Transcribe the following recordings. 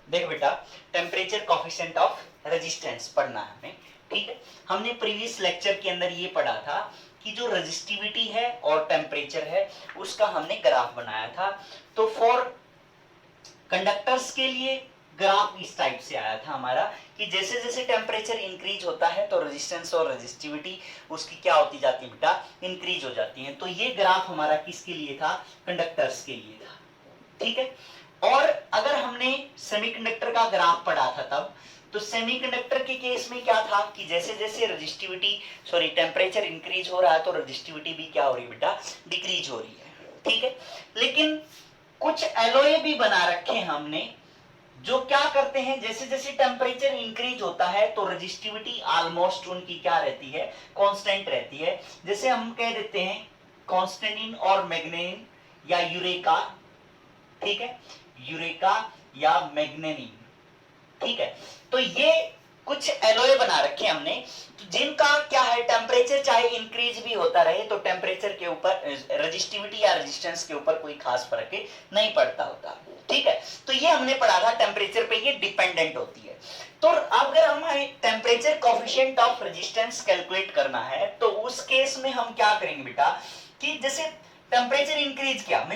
देख बेटा, temperature coefficient of resistance पढ़ना है हमें, ठीक है। हमने प्रीवियस लेक्चर के अंदर ये पढ़ा था कि जो रेजिस्टिविटी है और टेम्परेचर है उसका हमने ग्राफ बनाया था। तो फॉर कंडक्टर्स के लिए ग्राफ इस टाइप से आया था हमारा कि जैसे जैसे टेम्परेचर इंक्रीज होता है तो रेजिस्टेंस और रेजिस्टिविटी उसकी क्या होती जाती है बेटा, इंक्रीज हो जाती है। तो ये ग्राफ हमारा किसके लिए था, कंडक्टर्स के लिए था, ठीक है। और अगर हमने सेमीकंडक्टर का ग्राफ पढ़ा था तब, तो सेमीकंडक्टर के केस में क्या था कि जैसे जैसे टेम्परेचर इंक्रीज हो रहा है तो रेजिस्टिविटी भी क्या हो रही है बेटा, डिक्रीज हो रही है, ठीक है। लेकिन कुछ एलॉय भी बना रखे हैं हमने जो क्या करते हैं, जैसे जैसे टेम्परेचर इंक्रीज होता है तो रेजिस्टिविटी ऑलमोस्ट उनकी क्या रहती है, कांस्टेंट रहती है। जैसे हम कह देते हैं कॉन्स्टेंटिन और मैग्नेनिन या यूरेका, ठीक है, यूरेका या मैग्नेनिन, ठीक है। तो ये कुछ एलॉय बना रखे हमने जिनका क्या है, टेम्परेचर चाहे इंक्रीज भी होता रहे तो टेम्परेचर के ऊपर रेजिस्टिविटी या रेजिस्टेंस के ऊपर कोई खास फर्क नहीं पड़ता होता, ठीक है। तो ये हमने पढ़ा था, टेम्परेचर पे ये डिपेंडेंट होती है। तो अगर हमें temperature coefficient of resistance calculate करना है तो उस केस में हम क्या करेंगे बेटा कि जैसे टेम्परेचर इंक्रीज किया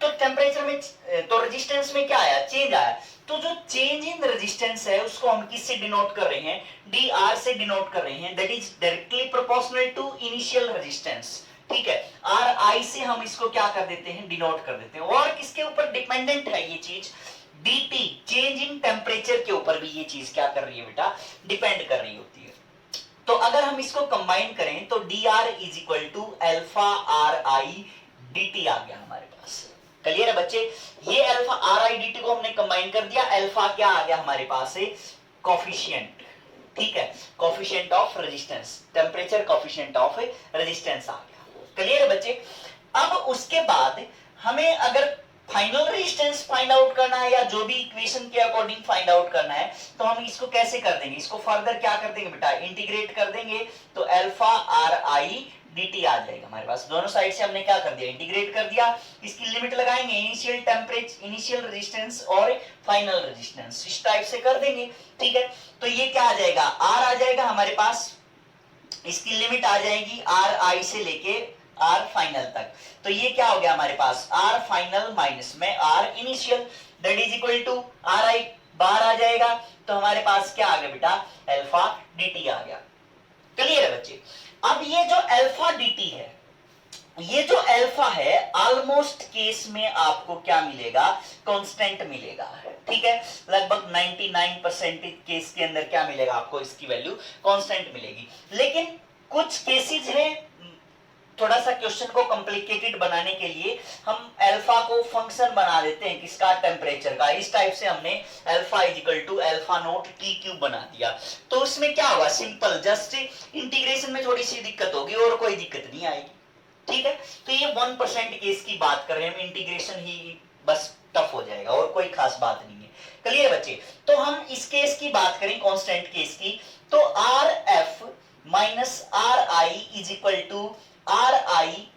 तो टेम्परेचर में तो रेजिस्टेंस में क्या आया, चेंज आया। तो जो चेंज इन रेजिस्टेंस है उसको हम किससे डिनोट कर रहे हैं, डी आर से डिनोट कर रहे हैं, that is directly proportional to initial resistance, ठीक है। आर आई से हम इसको क्या कर देते हैं, डिनोट कर देते हैं। और किसके ऊपर डिपेंडेंट है ये चीज, डीटी, चेंज इन टेम्परेचर के ऊपर भी ये चीज क्या कर रही है बेटा, डिपेंड कर रही होती है। तो अगर हम इसको कंबाइन करें तो D R is equal to alpha R I D T आ गया हमारे पास। क्लियर है बच्चे, ये alpha R I D T को हमने कंबाइन कर दिया, अल्फा क्या आ गया हमारे पास है, कोफिशिएंट, ठीक है, coefficient of resistance, temperature coefficient of resistance आ गया। क्लियर है बच्चे। अब उसके बाद हमें अगर फाइनल रेजिस्टेंस फाइंड आउट करना है या जो भी इक्वेशन के अकॉर्डिंग फाइंड आउट करना है तो हम इसको कैसे कर देंगे, इसको फर्दर क्या कर देंगे बेटा, इंटीग्रेट कर देंगे। तो अल्फा आर आई dt आ जाएगा हमारे पास। दोनों साइड से हमने क्या कर दिया, इंटीग्रेट कर दिया। इसकी लिमिट लगाएंगे, इनिशियल टेम्परेचर, इनिशियल रेजिस्टेंस और फाइनल रेजिस्टेंस, इस टाइप से कर देंगे, ठीक है। तो ये क्या आ जाएगा, r आ जाएगा हमारे पास, इसकी लिमिट आ जाएगी आर आई से लेके आर फाइनल तक। तो ये क्या हो गया हमारे पास, आर फाइनल माइनस में R initial, that is equal to R I बाहर आ जाएगा। तो हमारे पास क्या आ गया बेटा, अल्फा dt आ गया। क्लियर है बच्चे। अब ये जो अल्फा dt है, ये जो अल्फा है ऑलमोस्ट केस में आपको क्या मिलेगा, कांस्टेंट मिलेगा, ठीक है। लगभग 99% केस के अंदर क्या मिलेगा आपको, इसकी वैल्यू कांस्टेंट मिलेगी। लेकिन कुछ केसेस है, थोड़ा सा क्वेश्चन को कॉम्प्लिकेटेड बनाने के लिए हम अल्फा को फंक्शन बना देते हैं किसका, टेम्परेचर का। इस टाइप से हमने alpha is equal to alpha naught T cube बना दिया। तो उसमें क्या होगा, सिंपल जस्ट इंटीग्रेशन में थोड़ी सी दिक्कत होगी और कोई दिक्कत नहीं आएगी, ठीक है। तो ये 1% केस की बात कर रहे हैं हम, इंटीग्रेशन ही बस टफ हो जाएगा और कोई खास बात नहीं है। क्लियर बच्चे। तो हम इस केस की बात करें, कांस्टेंट केस की, तो R F minus R I is equal to R I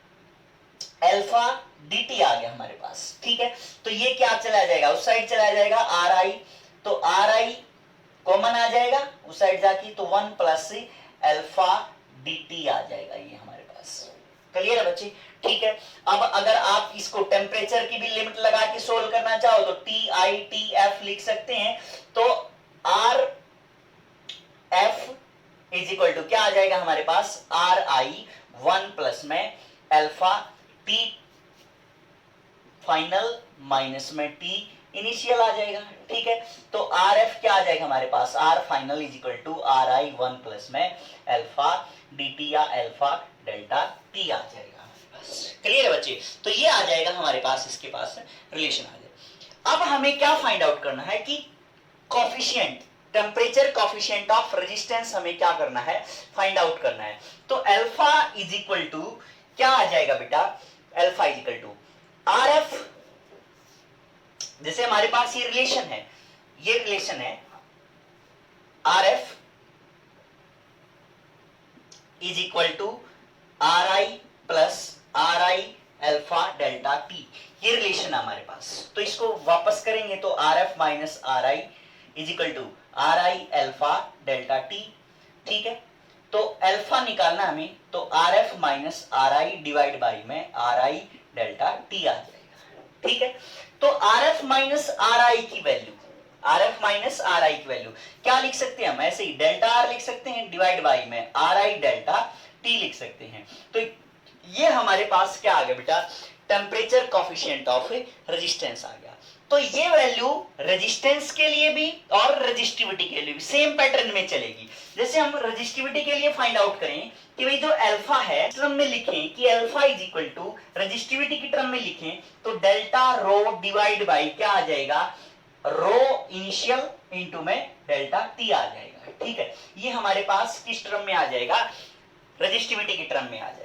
alpha dt आ गया हमारे पास, ठीक है। तो ये क्या चला जाएगा, उस साइड चला जाएगा आर आई, तो आर आई कॉमन आ जाएगा उस साइड जाके, तो 1 प्लस अल्फा dt आ जाएगा ये हमारे पास। क्लियर है बच्चे, ठीक है। अब अगर आप इसको टेम्परेचर की भी लिमिट लगा के सोल्व करना चाहो तो टी आई टी एफ लिख सकते हैं। तो R F is equal to क्या आ जाएगा हमारे पास, आर आई 1 प्लस में अल्फा टी फाइनल माइनस में टी इनिशियल आ जाएगा, ठीक है। तो आर एफ क्या आ जाएगा हमारे पास, R final is equal to R I 1 plus में अल्फा डी टी या अल्फा डेल्टा टी आ जाएगा हमारे पास। क्लियर है बच्चे। तो ये आ जाएगा हमारे पास, इसके पास रिलेशन आ जाएगा। अब हमें क्या फाइंड आउट करना है कि coefficient, temperature coefficient of resistance हमें क्या करना है, फाइंड आउट करना है। तो अल्फा इज इक्वल टू क्या आ जाएगा बेटा, alpha is equal to R F, जैसे हमारे पास ये रिलेशन है, ये रिलेशन है R F is equal to R I plus R I alpha delta T, ये रिलेशन है हमारे पास। तो इसको वापस करेंगे तो R F minus R I is equal to R I alpha delta T. ठीक है, तो अल्फा निकालना हमें, तो R F minus R I divide by में आर आई डेल्टा टी आ जाएगा। ठीक है, तो R F minus R I की value, R F minus R I की वैल्यू क्या लिख सकते हैं हम, ऐसे ही डेल्टा आर लिख सकते हैं डिवाइड बाई में आर आई डेल्टा टी लिख सकते हैं। तो ये हमारे पास क्या आ गया बेटा, टेम्परेचर कॉफिशिएंट ऑफ रेजिस्टेंस आ गया। तो ये वैल्यू रेजिस्टेंस के लिए भी और रेजिस्टिविटी के लिए भी सेम पैटर्न में चलेगी। जैसे हम रेजिस्टिविटी के लिए फाइंड आउट करें कि भाई जो अल्फा है टर्म में लिखें कि alpha is equal to resistivity की टर्म में लिखें तो डेल्टा रो डिवाइड बाई क्या आ जाएगा, रो इनिशियल इनटू में डेल्टा टी आ जाएगा। ठीक है, ये हमारे पास किस टर्म में आ जाएगा, रेजिस्टिविटी की टर्म में आ जाएगा।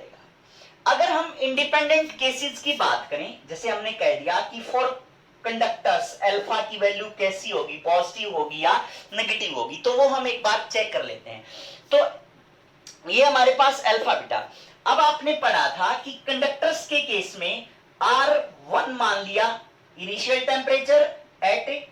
अगर हम इंडिपेंडेंट केसेस की बात करें, जैसे हमने कह दिया कि फॉर कंडक्टर्स अल्फा की वैल्यू कैसी होगी, पॉजिटिव होगी या नेगेटिव होगी, तो वो हम एक बार चेक कर लेते हैं। तो ये हमारे पास अल्फा बेटा। अब आपने पढ़ा था कि कंडक्टर्स के केस में R1 मान लिया initial temperature at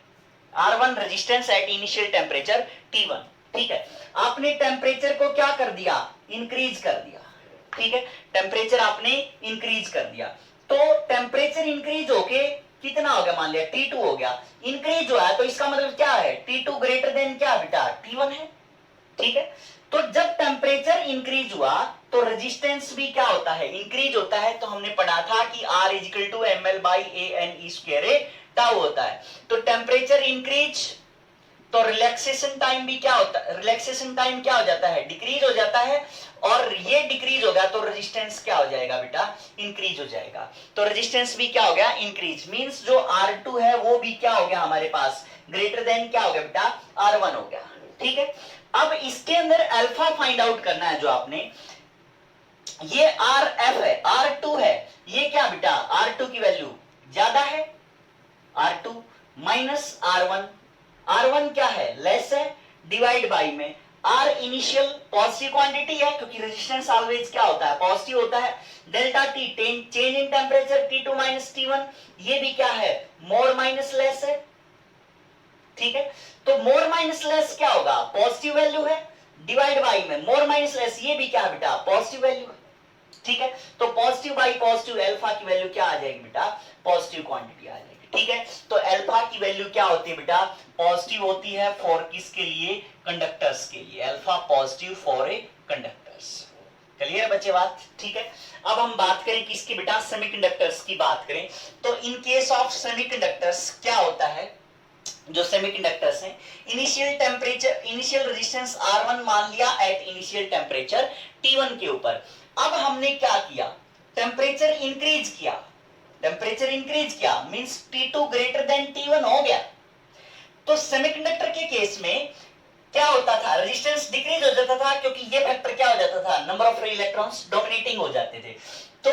R1 resistance at initial temperature T1। ठीक है, आपने टेम्परेचर को क्या कर दिया, इंक्रीज कर दिया। ठीक है, टेम्परेचर आपने इंक्रीज कर दिया, तो टेम्परेचर इंक्रीज होके कितना हो गया, मान लिया T2 हो गया, इंक्रीज हुआ है, तो इसका मतलब क्या है, T2 ग्रेटर देन क्या बेटा, T1 है। ठीक है, तो जब टेम्परेचर इंक्रीज हुआ तो रेजिस्टेंस भी क्या होता है, इंक्रीज होता है। तो हमने पढ़ा था कि R is equal to M L by A N E square tau होता है। तो टेम्परेचर इंक्रीज तो रिलैक्सेशन टाइम भी क्या होता है, रिलैक्सेशन टाइम क्या हो जाता है, डिक्रीज हो जाता है, और ये डिक्रीज होगा तो रेजिस्टेंस क्या हो जाएगा बेटा, इंक्रीज हो जाएगा। तो रेजिस्टेंस भी क्या हो गया, इंक्रीज, मींस जो R2 है वो भी क्या हो गया हमारे पास, ग्रेटर देन क्या हो गया बेटा, R1 हो गया। ठीक है, अब इसके अंदर अल्फा फाइंड आउट करना है जो आपने, ये RF है, R2 है, ये क्या बेटा, R2 की वैल्यू ज्यादा है, R2 माइनस R1, R1 क्या है, लेस है, डिवाइड बाई में R इनिशियल पॉजिटिव क्वांटिटी है क्योंकि रेजिस्टेंस ऑलवेज क्या होता है, पॉजिटिव होता है, delta T change in temperature T2 minus T1, ये भी क्या है, मोर माइनस लेस है। ठीक है, तो मोर माइनस लेस क्या होगा, पॉजिटिव वैल्यू है, डिवाइड बाई में मोर माइनस लेस, ये भी क्या है बेटा, पॉजिटिव वैल्यू है। ठीक है, तो पॉजिटिव बाई पॉजिटिव अल्फा की वैल्यू क्या आ जाएगी बेटा, पॉजिटिव क्वांटिटी आ जाएगी। ठीक है, तो अल्फा की वैल्यू क्या होती है बेटा, पॉजिटिव होती है फॉर किसके लिए, कंडक्टर्स के लिए, alpha positive for a conductors. Clear बच्चे बात। ठीक है, अब हम बात करें किसकी बेटा, सेमीकंडक्टर्स की बात करें। तो इन केस ऑफ सेमीकंडक्टर्स क्या होता है, जो सेमीकंडक्टर्स हैं, initial temperature, initial resistance R1 मान लिया एट इनिशियल टेम्परेचर T1 के ऊपर। अब हमने क्या किया, टेम्परेचर इंक्रीज किया, टेम्परेचर इंक्रीज किया means T2 greater than T1 हो गया। तो सेमीकंडक्टर के केस में क्या होता था, रेजिस्टेंस डिक्रीज हो जाता था क्योंकि ये फैक्टर क्या हो जाता था, number of free electrons dominating हो जाते थे। तो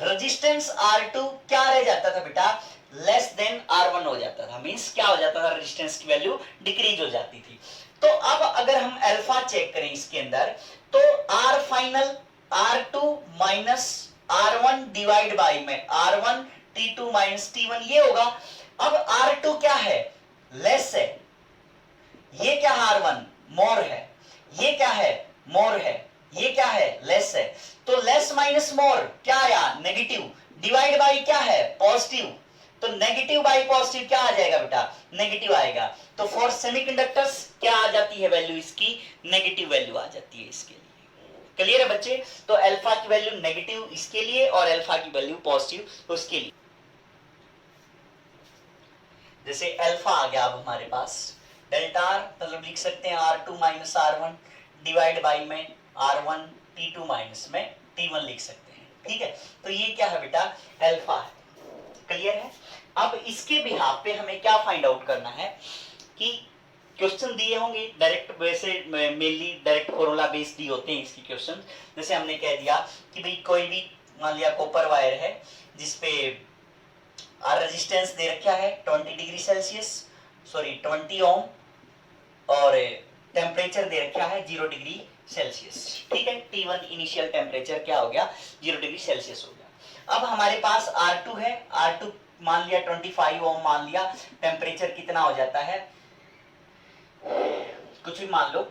रेजिस्टेंस R2 क्या रह जाता था बेटा, लेस देन R1 हो जाता था, मींस क्या हो जाता था, रेजिस्टेंस की वैल्यू डिक्रीज हो जाती थी। तो अब अगर हम अल्फा चेक करें इसके अंदर, तो R final R2 minus R1 divide by में R1 T2 माइनस T1 ये होगा। अब R2 क्या है, लेस है, ये क्या है, R1 मोर है, ये क्या है, मोर है, ये क्या है, लेस है। तो लेस माइनस मोर क्या आया, नेगेटिव, डिवाइड बाई क्या है, पॉजिटिव, तो नेगेटिव बाई पॉजिटिव क्या आ जाएगा बेटा, नेगेटिव आएगा। तो फॉर सेमीकंडक्टर्स क्या आ जाती है वैल्यू इसकी, नेगेटिव वैल्यू आ जाती है इसके लिए। क्लियर है बच्चे, तो अल्फा की वैल्यू नेगेटिव इसके लिए और अल्फा की वैल्यू पॉजिटिव उसके लिए। जैसे अल्फा आ गया अब हमारे पास, डेल्टा आर मतलब लिख सकते हैं R2 minus R1 divide by में R1 T2 माइनस में T1 लिख सकते हैं। ठीक है, तो ये क्या है बेटा, अल्फा है। क्लियर है, अब इसके बिहाफ पे हमें क्या फाइंड आउट करना है कि क्वेश्चन दिए होंगे डायरेक्ट, वैसे मेनली डायरेक्ट फॉर्मूला बेस्ड दिए होते हैं इसकी क्वेश्चन। जैसे हमने कह दिया कि भाई कोई भी मान लिया कॉपर वायर है जिसपे रेजिस्टेंस दे रखा है 20 डिग्री सेल्सियस, सॉरी 20 ओम, और टेम्परेचर दे रखा है 0 डिग्री सेल्सियस। ठीक है, T1 इनिशियल टेम्परेचर क्या हो गया, 0 डिग्री सेल्सियस हो गया। अब हमारे पास R2 है, R2 मान लिया 25 ओम मान लिया, टेम्परेचर कितना हो जाता है, कुछ भी मान लो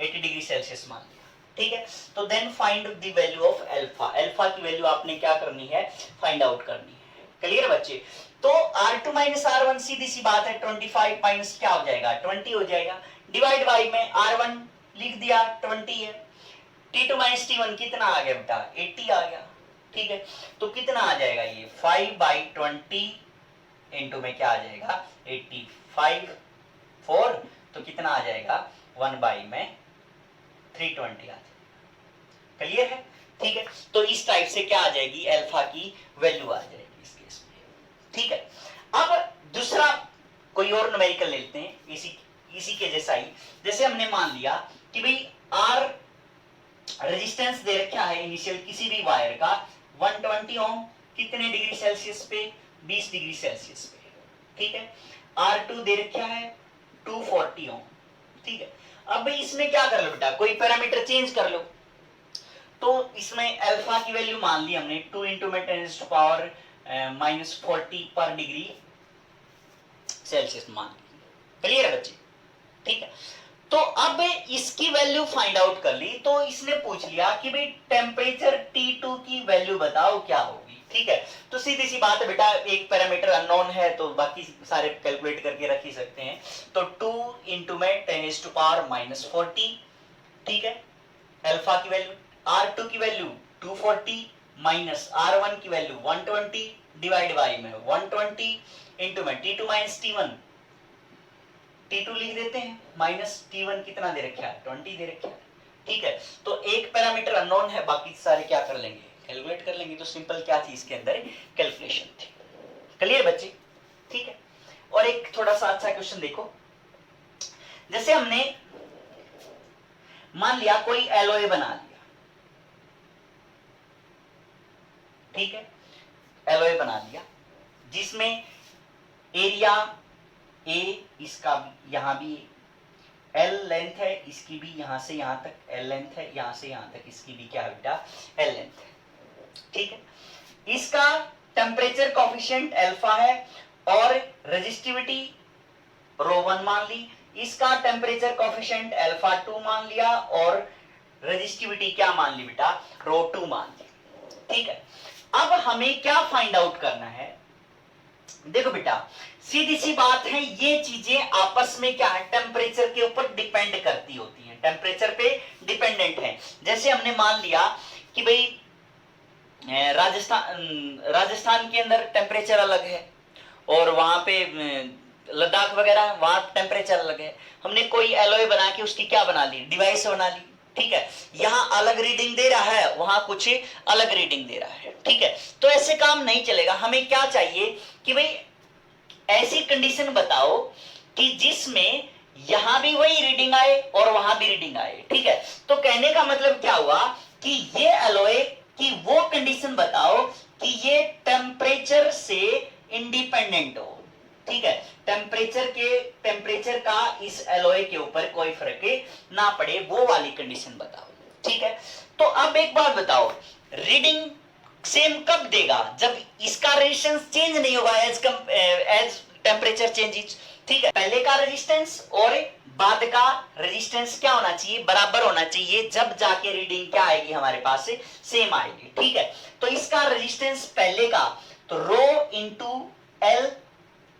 80 डिग्री सेल्सियस मान लिया, ठीक है। तो then find the value of alpha, alpha की वैल्यू आपने क्या करनी है, फाइंड आउट करनी है। क्लियर बच्चे? तो R2 माइनस R1 सीधी सी बात है, 25 माइनस क्या हो जाएगा, 20 हो जाएगा, डिवाइड बाई में R1 लिख दिया 20 है, T2 माइनस T1 कितना आ गया बेटा, 80 आ गया, ठीक है। तो कितना आ जाएगा ये 5/20 इंटू में क्या आ जाएगा 85 4, तो कितना आ जाएगा 1 बाई में 320 आ जाएगा। क्लियर है? ठीक है। तो इस टाइप से क्या आ जाएगी, अल्फा की वैल्यू आ जाएगी इस केस में, ठीक है। अब दूसरा कोई और न्यूमेरिकल लेते हैं इसी के जैसा ही। जैसे हमने मान लिया कि भाई आर रेजिस्टेंस दे रखा है इनिशियल किसी भी वायर का 120 ओम, कितने डिग्री सेल्सियस पे, 20 डिग्री सेल्सियस पे, ठीक है। R2 दे रखा है 240 ओम, ठीक है। अब भाई इसमें क्या कर लो बेटा, कोई पैरामीटर चेंज कर लो। तो इसमें अल्फा की वैल्यू मान ली हमने 2 इंटू में 10⁻⁻40 पर डिग्री सेल्सियस मान ली। क्लियर है बच्चे? ठीक है। तो अब इसकी वैल्यू फाइंड आउट कर ली, तो इसने पूछ लिया कि भाई टेम्परेचर T2 की वैल्यू बताओ क्या होगी, ठीक है। तो सीधी सी बात है बेटा, एक पैरामीटर अननोन है तो बाकी सारे कैलकुलेट करके रख ही सकते हैं। तो 2 इंटू में 10⁻⁻40, ठीक है। अल्फा की वैल्यू, R2 की वैल्यू 240 माइनस R1 की वैल्यू 120 डिवाइड बाई में 120 इंटू में T2 माइनस T1, T2 लिख देते हैं, माइनस T1 कितना दे रखा है 20 दे रखा है, ठीक है। तो एक पैरामीटर अननोन है, बाकी सारे क्या कर लेंगे, कैलकुलेट कर लेंगे। तो सिंपल क्या थी इसके अंदर, कैलकुलेशन थी। क्लियर बच्चे? ठीक है। और एक थोड़ा सा अच्छा क्वेश्चन देखो, जैसे हमने मान लिया कोई एलॉय बना लिया, ठीक है, एलॉय बना लिया जिसमें एरिया ए, इसका भी यहां भी एल लेंथ है, इसकी भी यहां से यहां तक एल लेंथ है, यहां से यहां तक इसकी भी क्या है बेटा, एल लेंथ है, ठीक है। इसका टेम्परेचर कोफिशिएंट अल्फा है और रेजिस्टिविटी ρ1 मान ली, इसका टेम्परेचर कोफिशिएंट अल्फा 2 मान लिया और रेजिस्टिविटी क्या मान ली बेटा, ρ2 मान ली, ठीक है। अब हमें क्या फाइंड आउट करना है, देखो बेटा सीधी सी बात है, ये चीजें आपस में क्या है, टेम्परेचर के ऊपर डिपेंड करती होती हैं, टेम्परेचर पे डिपेंडेंट है। जैसे हमने मान लिया कि भाई राजस्थान के अंदर टेम्परेचर अलग है और वहां पे लद्दाख वगैरह वहां टेम्परेचर अलग है, हमने कोई एलॉय बना के उसकी क्या बना ली, डिवाइस बना ली, ठीक है। यहां अलग रीडिंग दे रहा है, वहां कुछ अलग रीडिंग दे रहा है, ठीक है। तो ऐसे काम नहीं चलेगा, हमें क्या चाहिए कि भाई ऐसी कंडीशन बताओ कि जिसमें यहां भी वही रीडिंग आए और वहां भी रीडिंग आए, ठीक है। तो कहने का मतलब क्या हुआ कि ये एलॉय की वो कंडीशन बताओ कि ये टेम्परेचर से इंडिपेंडेंट हो, ठीक है। टेम्परेचर का इस एलॉय के ऊपर कोई फर्क ना पड़े, वो वाली कंडीशन बताओ, ठीक है। तो अब एक बात बताओ, रीडिंग सेम कब देगा, जब इसका रेजिस्टेंस चेंज नहीं होगा एज टेम्परेचर चेंजेस, ठीक है। पहले का रेजिस्टेंस और बाद का रेजिस्टेंस क्या होना चाहिए, बराबर होना चाहिए, जब जाके रीडिंग क्या आएगी हमारे पास से सेम आएगी, ठीक है। तो इसका रेजिस्टेंस पहले का तो rho into L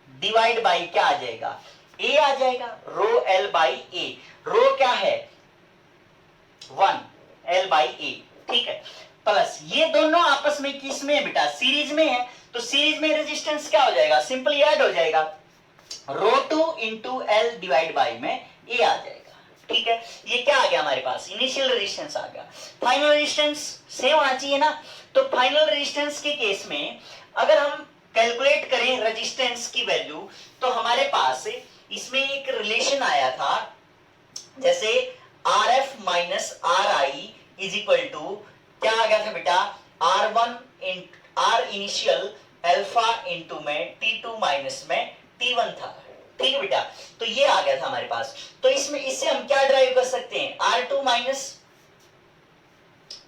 divide by क्या आ जाएगा, ए आ जाएगा, रो एल बाई ए, रो क्या है 1, एल बाई ए, ठीक है, प्लस ये दोनों आपस में किस में है बेटा, सीरीज में है, तो सीरीज में रेजिस्टेंस क्या हो जाएगा, सिंपली ऐड हो जाएगा, ρ2 इंटू एल डिवाइड बाई में ए आ जाएगा, ठीक है। ये क्या आ गया हमारे पास, इनिशियल रेजिस्टेंस आ गया। फाइनल रेजिस्टेंस सेम होना चाहिए ना, तो फाइनल रेजिस्टेंस के केस में अगर हम कैलकुलेट करें रेजिस्टेंस की वैल्यू, तो हमारे पास इसमें एक रिलेशन आया था, जैसे RF minus RI is equal to क्या आ गया था बेटा, R1 R initial alpha into में T2 माइनस में T1 था, ठीक है बेटा। तो ये आ गया था हमारे पास, तो इसमें इससे हम क्या ड्राइव कर सकते हैं, R2 माइनस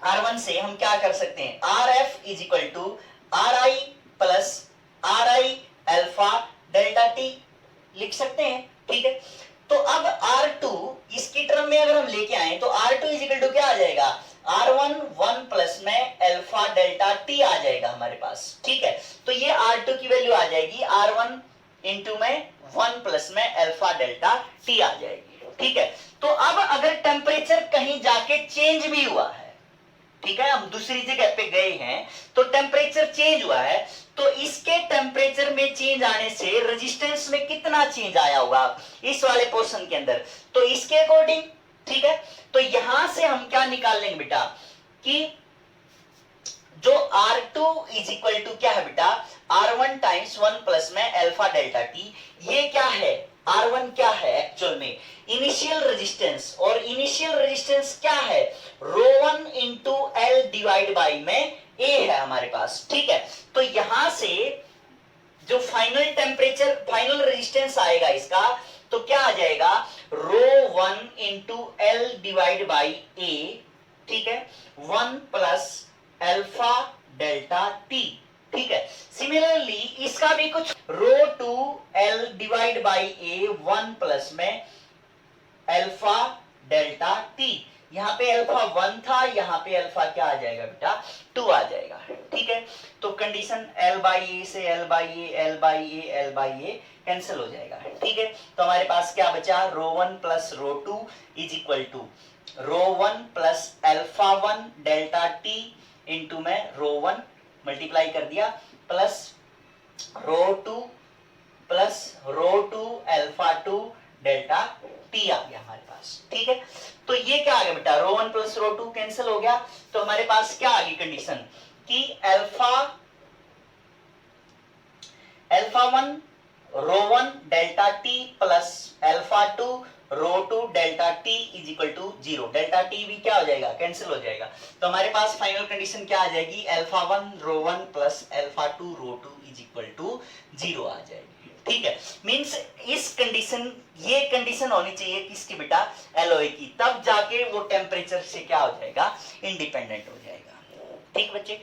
R1 से हम क्या कर सकते हैं, RF is equal to R I plus R I alpha delta T लिख सकते हैं, ठीक है। तो अब R2 इसकी टर्म में अगर हम लेके आए तो R2 इज इक्वल टू क्या आ जाएगा, R1 1 प्लस में अल्फा डेल्टा टी आ जाएगा हमारे पास, ठीक है। तो ये R2 की वैल्यू आ जाएगी R1 इंटू में 1 प्लस में अल्फा डेल्टा टी आ जाएगी, ठीक है। तो अब अगर टेम्परेचर कहीं जाके चेंज भी हुआ है, ठीक है, हम दूसरी जगह पे गए हैं तो टेम्परेचर चेंज हुआ है, तो इसके टेम्परेचर में चेंज आने से रेजिस्टेंस में कितना चेंज आया होगा इस वाले पोर्शन के अंदर, तो इसके अकॉर्डिंग, ठीक है। तो यहां से हम क्या निकाल लेंगे बेटा कि जो R2 इज इक्वल टू क्या है बेटा, R1 टाइम्स 1 प्लस में अल्फा डेल्टा टी, ये क्या है, R1 क्या है एक्चुअल में इनिशियल रेजिस्टेंस, और इनिशियल रेजिस्टेंस क्या है, ρ1 इंटू एल डिवाइड बाई में A है हमारे पास, ठीक है। तो यहां से जो फाइनल टेम्परेचर, फाइनल रेजिस्टेंस आएगा इसका, तो क्या आ जाएगा, ρ1 into L divide by A, ठीक है, 1 प्लस अल्फा डेल्टा टी, ठीक है। सिमिलरली इसका भी कुछ ρ2 L divide by A 1 plus में अल्फा डेल्टा टी, यहां पे अल्फा 1 था, यहां पे अल्फा क्या आ जाएगा बेटा 2 आ जाएगा, ठीक है। तो कंडीशन L बाई ए से L by A, L by A, L by A cancel हो जाएगा, ठीक है। तो हमारे पास क्या बचा, ρ1 plus ρ2 is equal to ρ1 plus alpha 1 delta T into में ρ1 मल्टीप्लाई कर दिया plus ρ2 plus ρ2 alpha 2 delta T आ गया हमारे पास, ठीक है। तो ये क्या आ गया बेटा, ρ1 प्लस ρ2 कैंसिल हो गया, तो हमारे पास क्या आ गई कंडीशन कि alpha 1 ρ1 delta T plus alpha 2 ρ2 delta T is equal to 0, delta T भी क्या हो जाएगा, कैंसिल हो जाएगा। तो हमारे पास फाइनल कंडीशन क्या आ जाएगी, alpha 1 ρ1 plus alpha 2 ρ2 is equal to 0 आ जाएगी, ठीक है। मींस इस कंडीशन, ये कंडीशन होनी चाहिए किसकी बेटा, एलओए की, तब जाके वो टेम्परेचर से क्या हो जाएगा, इंडिपेंडेंट हो जाएगा, ठीक बच्चे।